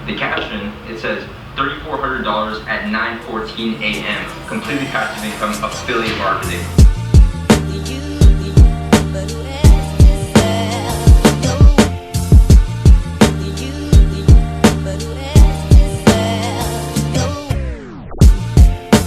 The caption, it says $3,400 at 9:14 a.m. Completely passive income affiliate marketing.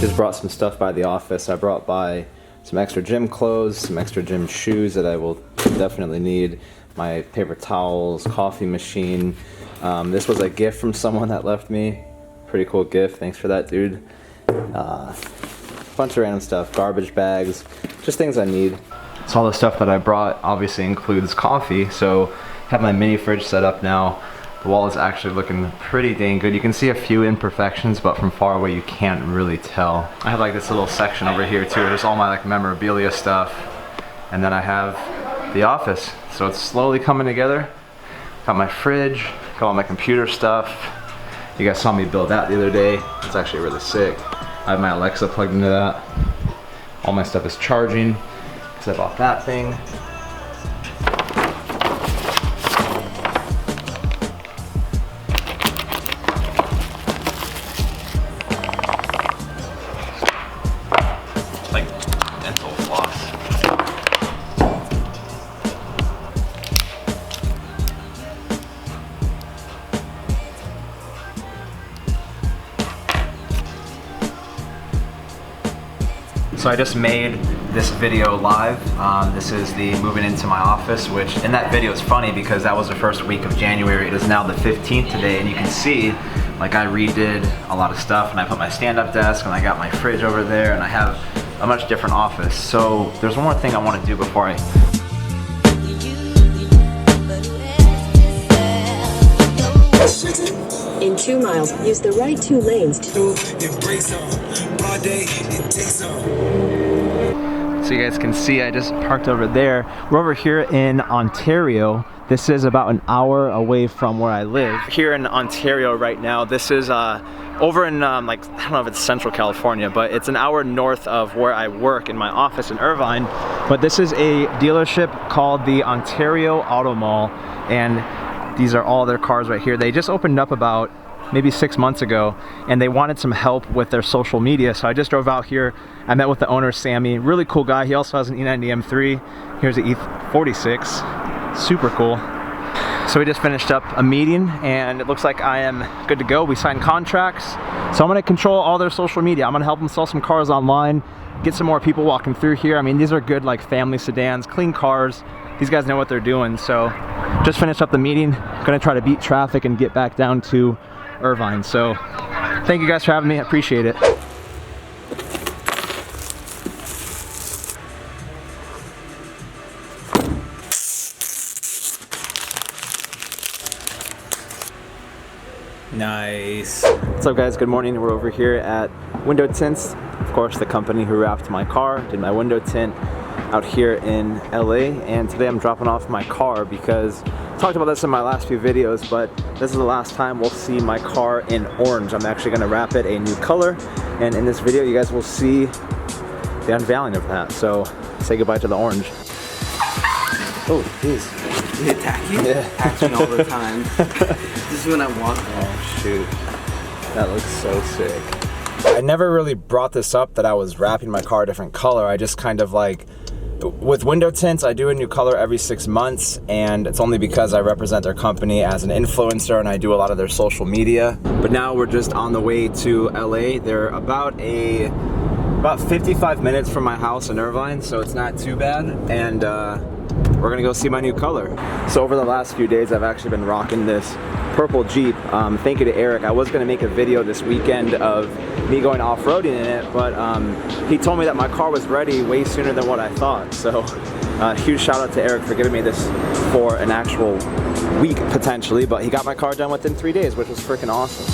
Just brought some stuff by the office. I brought by some extra gym clothes, some extra gym shoes that I will definitely need, my paper towels, coffee machine. This was a gift from someone that left me. Pretty cool gift. Thanks for that, dude. Bunch of random stuff, garbage bags, just things I need. So all the stuff that I brought obviously includes coffee. So I have my mini fridge set up now. The wall is actually looking pretty dang good. You can see a few imperfections, but from far away you can't really tell. I have like this little section over here too. There's all my like memorabilia stuff. And then I have the office. So it's slowly coming together. Got my fridge, got all my computer stuff. You guys saw me build that the other day. It's actually really sick. I have my Alexa plugged into that. All my stuff is charging because I bought that thing. So I just made this video live. This is the moving into my office, which in that video is funny because that was the first week of January. It is now the 15th today, and you can see like I redid a lot of stuff, and I put my stand-up desk, and I got my fridge over there, and I have a much different office. So there's one more thing I want to do before I In 2 miles, use the right 2 lanes to... So you guys can see I just parked over there. We're over here in Ontario. This is about an hour away from where I live. Here in Ontario right now, this is over in like, I don't know if it's Central California, but it's an hour north of where I work in my office in Irvine. But this is a dealership called the Ontario Auto Mall, and these are all their cars right here. They just opened up about maybe 6 months ago, and they wanted some help with their social media. So I just drove out here. I met with the owner, Sammy, really cool guy. He also has an E90 M3. Here's the E46, super cool. So we just finished up a meeting, and it looks like I am good to go. We signed contracts. So I'm gonna control all their social media. I'm gonna help them sell some cars online, get some more people walking through here. I mean, these are good like family sedans, clean cars. These guys know what they're doing. So just finished up the meeting. Gonna try to beat traffic and get back down to Irvine. So thank you guys for having me. I appreciate it. Nice. What's up guys, good morning. We're over here at Window Tints. Of course, the company who wrapped my car, did my window tint out here in LA. And today I'm dropping off my car because I talked about this in my last few videos, but this is the last time we'll see my car in orange. I'm actually gonna wrap it a new color. And in this video, you guys will see the unveiling of that. So say goodbye to the orange. Oh, jeez. They attack you? Yeah. Attacks me all the time. This is when I want them. Oh shoot, that looks so sick. I never really brought this up that I was wrapping my car a different color. I just kind of like, with window tints, I do a new color every 6 months, and it's only because I represent their company as an influencer and I do a lot of their social media. But now we're just on the way to LA. They're about 55 minutes from my house in Irvine, so it's not too bad. And we're gonna go see my new color. So over the last few days, I've actually been rocking this purple Jeep. Thank you to Eric. I was gonna make a video this weekend of me going off-roading in it, but he told me that my car was ready way sooner than what I thought. So huge shout out to Eric for giving me this for an actual week potentially, but he got my car done within 3 days, which was freaking awesome.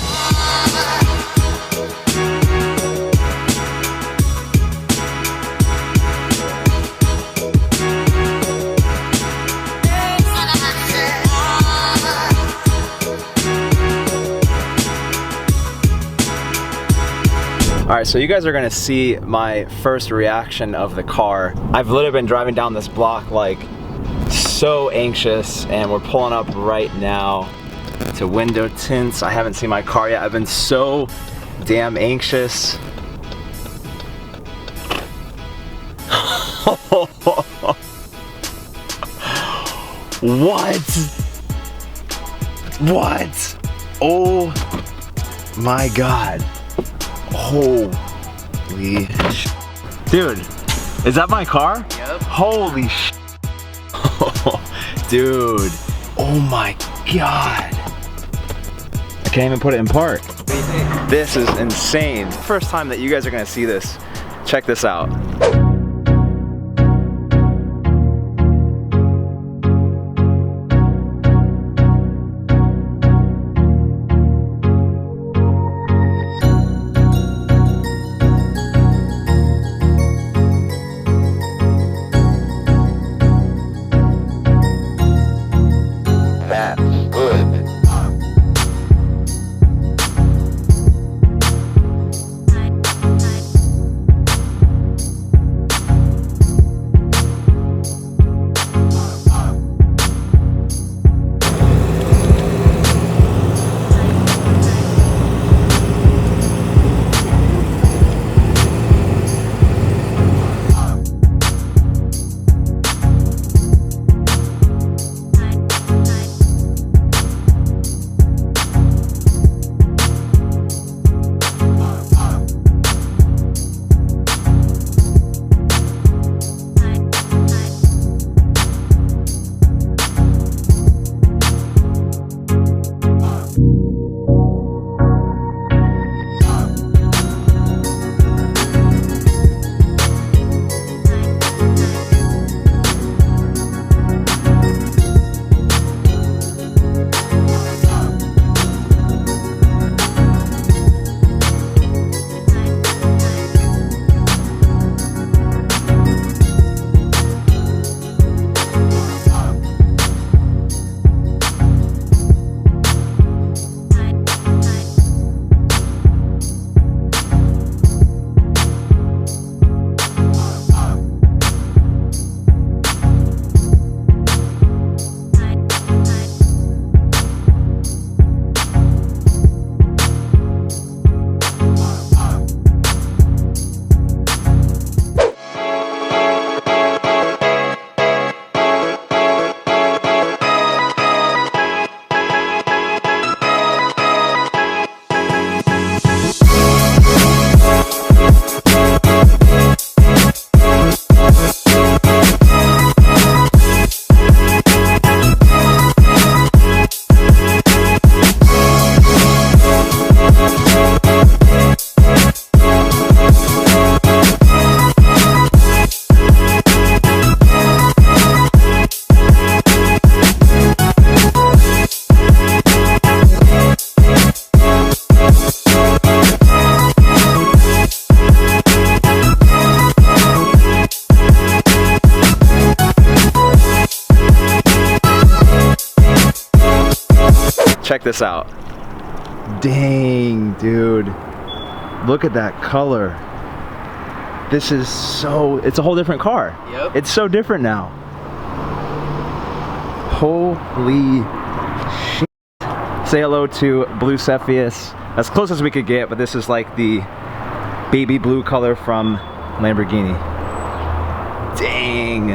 Alright, so you guys are gonna see my first reaction of the car. I've literally been driving down this block like so anxious, and we're pulling up right now. to window tints. I haven't seen my car yet. I've been so damn anxious. What? What? Oh my God. Holy sh. Dude, is that my car? Yep. Holy sh. Dude. Oh my God. I can't even put it in park. What do you think? This is insane. First time that you guys are gonna see this. Check this out. Check this out. Dang, dude. Look at that color. This is so, it's a whole different car. Yep. It's so different now. Holy shit. Say hello to Blu Cepheus. As close as we could get, but this is like the baby blue color from Lamborghini. Dang.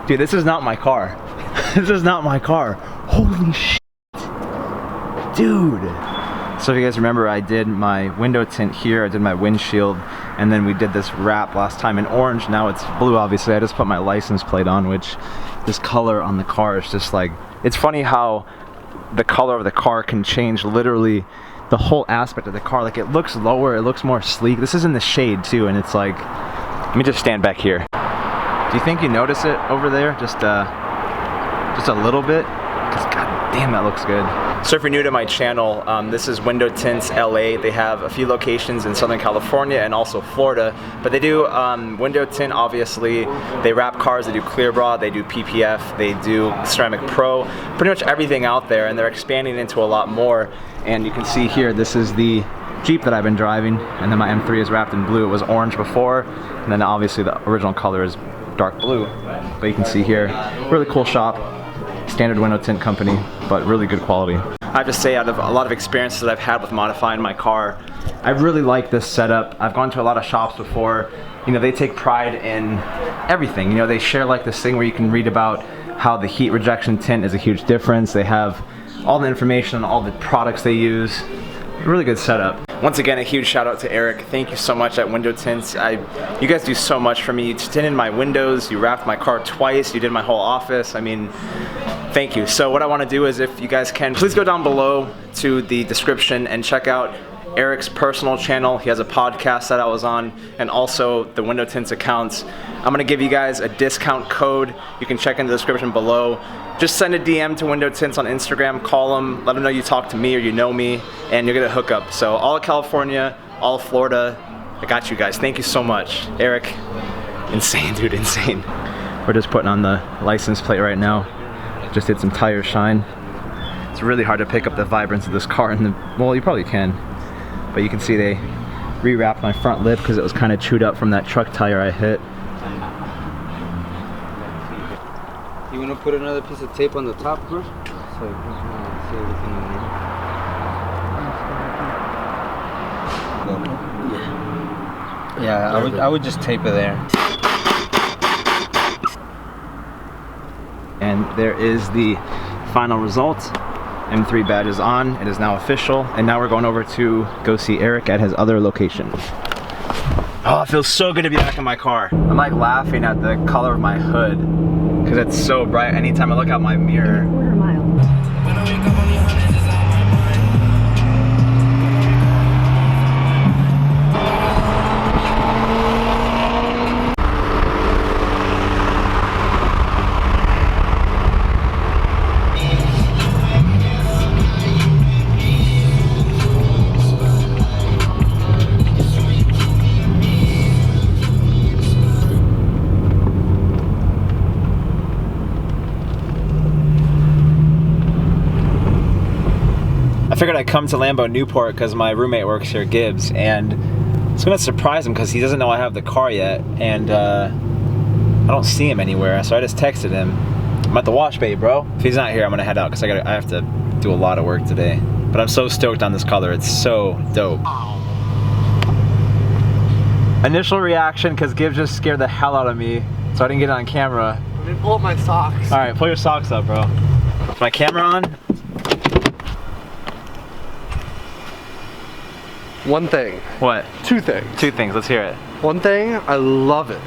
Dude, this is not my car. This is not my car. Holy shit. Dude. So if you guys remember, I did my window tint here, I did my windshield, and then we did this wrap last time in orange. Now it's blue, obviously. I just put my license plate on, which this color on the car is just like, it's funny how the color of the car can change literally the whole aspect of the car. Like, it looks lower, it looks more sleek. This is in the shade too, and it's like, let me just stand back here. Do you think you notice it over there? Just a little bit? Because god damn, that looks good. So if you're new to my channel, this is Window Tints LA. They have a few locations in Southern California and also Florida, but they do window tint, obviously. They wrap cars, they do clear bra, they do PPF, they do ceramic pro, pretty much everything out there, and they're expanding into a lot more. And you can see here, this is the Jeep that I've been driving, and then my M3 is wrapped in blue. It was orange before, and then obviously the original color is dark blue. But you can see here, really cool shop. standard window tint company, but really good quality. I have to say, out of a lot of experiences that I've had with modifying my car, I really like this setup. I've gone to a lot of shops before. You know, they take pride in everything. You know, they share like this thing where you can read about how the heat rejection tint is a huge difference. They have all the information on all the products they use. Really good setup. Once again, a huge shout out to Eric. Thank you so much at Window Tints. You guys do so much for me. You tinted my windows, you wrapped my car twice, you did my whole office. I mean, thank you. So what I want to do is, if you guys can, please go down below to the description and check out Eric's personal channel. He has a podcast that I was on, and also the Window Tints accounts. I'm gonna give you guys a discount code. You can check in the description below. Just send a DM to Window Tints on Instagram, call them, let them know you talked to me or you know me, and you're gonna hook up. So all of California, all of Florida, I got you guys. Thank you so much. Eric, insane, dude, insane. We're just putting on the license plate right now. Just did some tire shine. It's really hard to pick up the vibrance of this car in the, well, you probably can, but you can see they rewrapped my front lip because it was kind of chewed up from that truck tire I hit. You want to put another piece of tape on the top first? So you can see everything in there. Yeah, I would just tape it there. And there is the final result. M3 badge is on, it is now official, and now we're going over to go see Eric at his other location. Oh, it feels so good to be back in my car. I'm like laughing at the color of my hood because it's so bright anytime I look out my mirror. Quarter mile. I figured I'd come to Lambo Newport because my roommate works here, Gibbs, and it's gonna surprise him because he doesn't know I have the car yet, and I don't see him anywhere, so I just texted him. I'm at the wash bay, bro. If he's not here, I'm gonna head out because I have to do a lot of work today. But I'm so stoked on this color, it's so dope. Initial reaction, because Gibbs just scared the hell out of me, so I didn't get it on camera. Let me pull up my socks. All right, pull your socks up, bro. Is my camera on? One thing. What? Two things. Two things, let's hear it. One thing, I love it.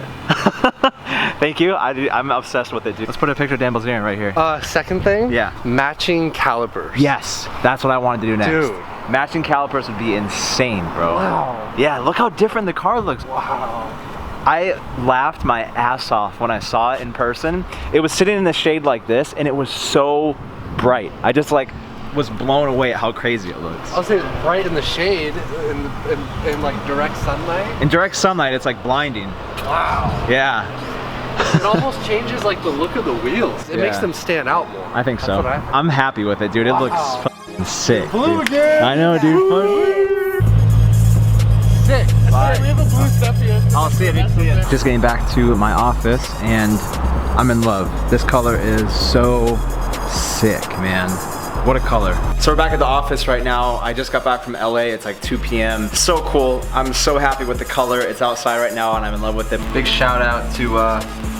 Thank you, I'm obsessed with it, dude. Let's put a picture of Dan Bilzerian right here. Second thing? Yeah. Matching calipers. Yes, that's what I wanted to do next. Dude. Matching calipers would be insane, bro. Wow. Yeah, look how different the car looks. Wow. I laughed my ass off when I saw it in person. It was sitting in the shade like this, and it was so bright. I just like was blown away at how crazy it looks. I'll say it's bright in the shade, in like direct sunlight. In direct sunlight, it's like blinding. Wow. Yeah. It almost changes like the look of the wheels. It makes them stand out more. I think so. That's what I think. I'm happy with it, dude. It looks fucking sick. Blue dude. again. I know, dude. Sick. Bye. We have a Blu Cepheus. I'll see it. Just getting back to my office, and I'm in love. This color is so sick, man. What a color. So we're back at the office right now. I just got back from LA. It's like 2 p.m. So cool. I'm so happy with the color. It's outside right now and I'm in love with it. Big shout out to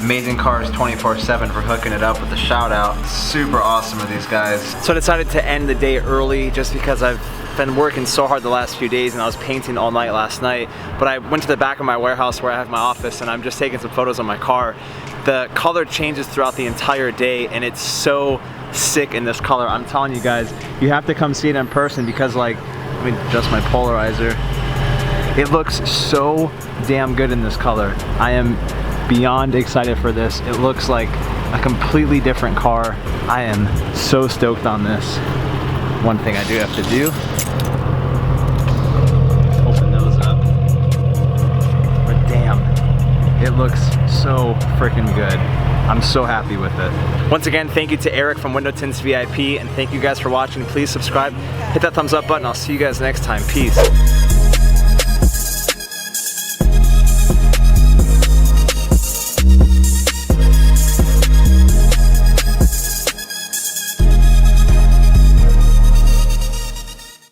Amazing Cars 24/7 for hooking it up with the shout out. Super awesome of these guys. So I decided to end the day early just because I've been working so hard the last few days and I was painting all night last night. But I went to the back of my warehouse where I have my office and I'm just taking some photos of my car. The color changes throughout the entire day and it's so sick in this color. I'm telling you guys, you have to come see it in person because like, let me adjust my polarizer. It looks so damn good in this color. I am beyond excited for this. It looks like a completely different car. I am so stoked on this. One thing I do have to do, open those up. But damn, it looks so freaking good. I'm so happy with it. Once again, thank you to Eric from Window Tints VIP, and thank you guys for watching. Please subscribe, hit that thumbs up button. I'll see you guys next time. Peace.